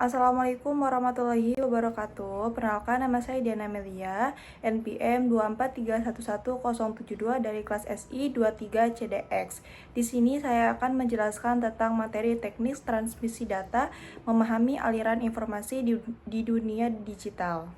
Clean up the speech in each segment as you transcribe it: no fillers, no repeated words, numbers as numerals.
Assalamualaikum warahmatullahi wabarakatuh. Perkenalkan, nama saya Diana Melia, NPM 243111072 dari kelas SI 23CDX. Di sini saya akan menjelaskan tentang materi teknis transmisi data, memahami aliran informasi di dunia digital.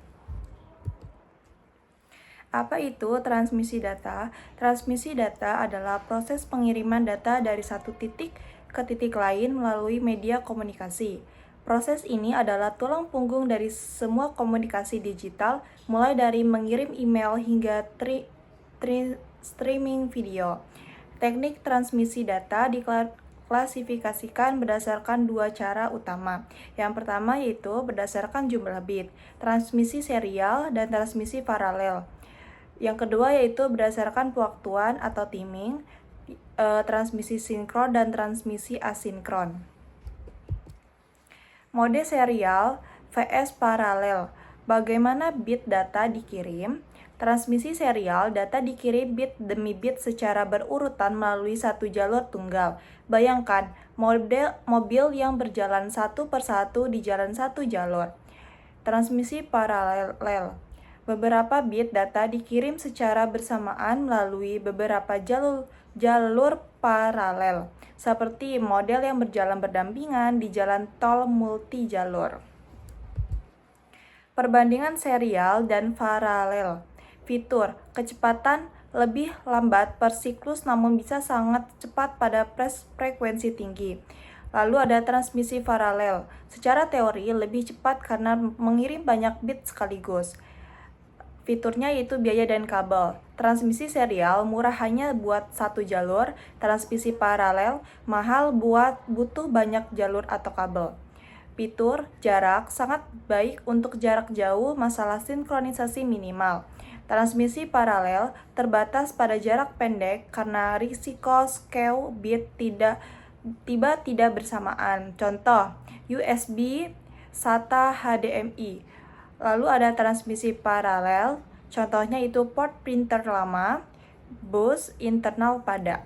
Apa itu transmisi data? Transmisi data adalah proses pengiriman data dari satu titik ke titik lain melalui media komunikasi. Proses ini adalah tulang punggung dari semua komunikasi digital, mulai dari mengirim email hingga streaming video. Teknik transmisi data diklasifikasikan berdasarkan dua cara utama. Yang pertama yaitu berdasarkan jumlah bit, transmisi serial dan transmisi paralel. Yang kedua yaitu berdasarkan pewaktuan atau timing, transmisi sinkron dan transmisi asinkron. Mode serial vs paralel. Bagaimana bit data dikirim? Transmisi serial, data dikirim bit demi bit secara berurutan melalui satu jalur tunggal. Bayangkan, mobil yang berjalan satu persatu di jalan satu jalur. Transmisi paralel. Beberapa bit data dikirim secara bersamaan melalui beberapa jalur paralel, seperti model yang berjalan berdampingan di jalan tol multi jalur. Perbandingan serial dan paralel. Fitur kecepatan lebih lambat per siklus namun bisa sangat cepat pada frekuensi tinggi. Lalu ada transmisi paralel. Secara teori lebih cepat karena mengirim banyak bit sekaligus. Fiturnya yaitu biaya dan kabel. Transmisi serial murah hanya buat satu jalur, transmisi paralel mahal butuh banyak jalur atau kabel. Fitur jarak sangat baik untuk jarak jauh, masalah sinkronisasi minimal. Transmisi paralel terbatas pada jarak pendek karena risiko skew bit tidak bersamaan. Contoh, USB, SATA, HDMI. Lalu ada transmisi paralel, contohnya itu port printer lama, bus internal pada.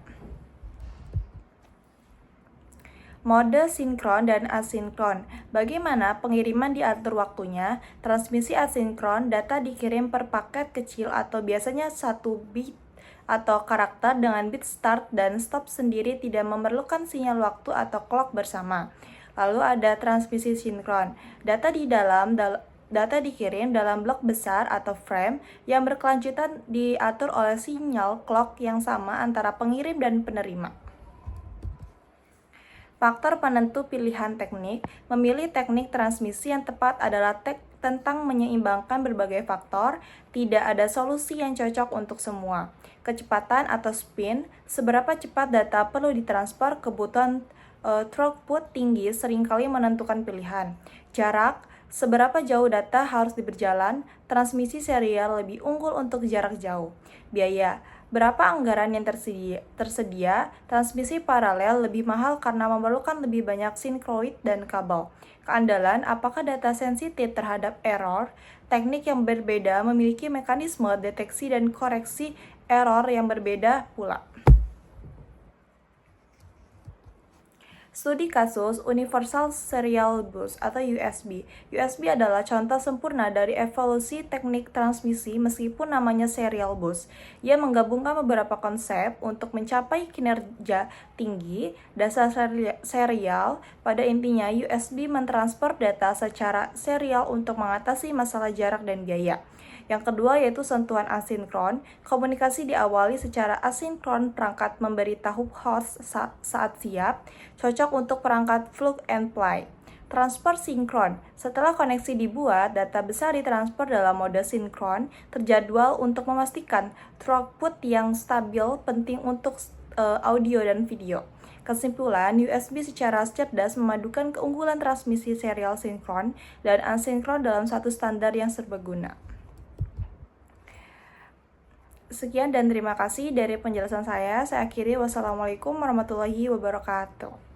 Mode sinkron dan asinkron. Bagaimana pengiriman diatur waktunya? Transmisi asinkron, data dikirim per paket kecil atau biasanya satu bit atau karakter dengan bit start dan stop sendiri, tidak memerlukan sinyal waktu atau clock bersama. Lalu ada transmisi sinkron. Data dikirim dalam blok besar atau frame yang berkelanjutan, diatur oleh sinyal clock yang sama antara pengirim dan penerima. Faktor penentu pilihan teknik. Memilih teknik transmisi yang tepat adalah tentang menyeimbangkan berbagai faktor. Tidak ada solusi yang cocok untuk semua. Kecepatan atau spin, seberapa cepat data perlu ditransfer, kebutuhan throughput tinggi seringkali menentukan pilihan. Jarak, seberapa jauh data harus berjalan, transmisi serial lebih unggul untuk jarak jauh. Biaya, berapa anggaran yang tersedia, transmisi paralel lebih mahal karena memerlukan lebih banyak sinkroid dan kabel. Keandalan, apakah data sensitif terhadap error? Teknik yang berbeda memiliki mekanisme deteksi dan koreksi error yang berbeda pula. Studi kasus Universal Serial Bus atau USB. USB adalah contoh sempurna dari evolusi teknik transmisi meskipun namanya serial bus. Ia menggabungkan beberapa konsep untuk mencapai kinerja tinggi. Dasar serial, pada intinya USB mentransfer data secara serial untuk mengatasi masalah jarak dan biaya. Yang kedua yaitu sentuhan asinkron. Komunikasi diawali secara asinkron, perangkat memberitahu host saat siap, cocok untuk perangkat plug and play. Transfer sinkron. Setelah koneksi dibuat, data besar ditransfer dalam mode sinkron, terjadwal untuk memastikan throughput yang stabil, penting untuk audio dan video. Kesimpulan, USB secara cerdas memadukan keunggulan transmisi serial sinkron dan asinkron dalam satu standar yang serbaguna. Sekian dan terima kasih dari penjelasan saya. Saya akhiri. Wassalamualaikum warahmatullahi wabarakatuh.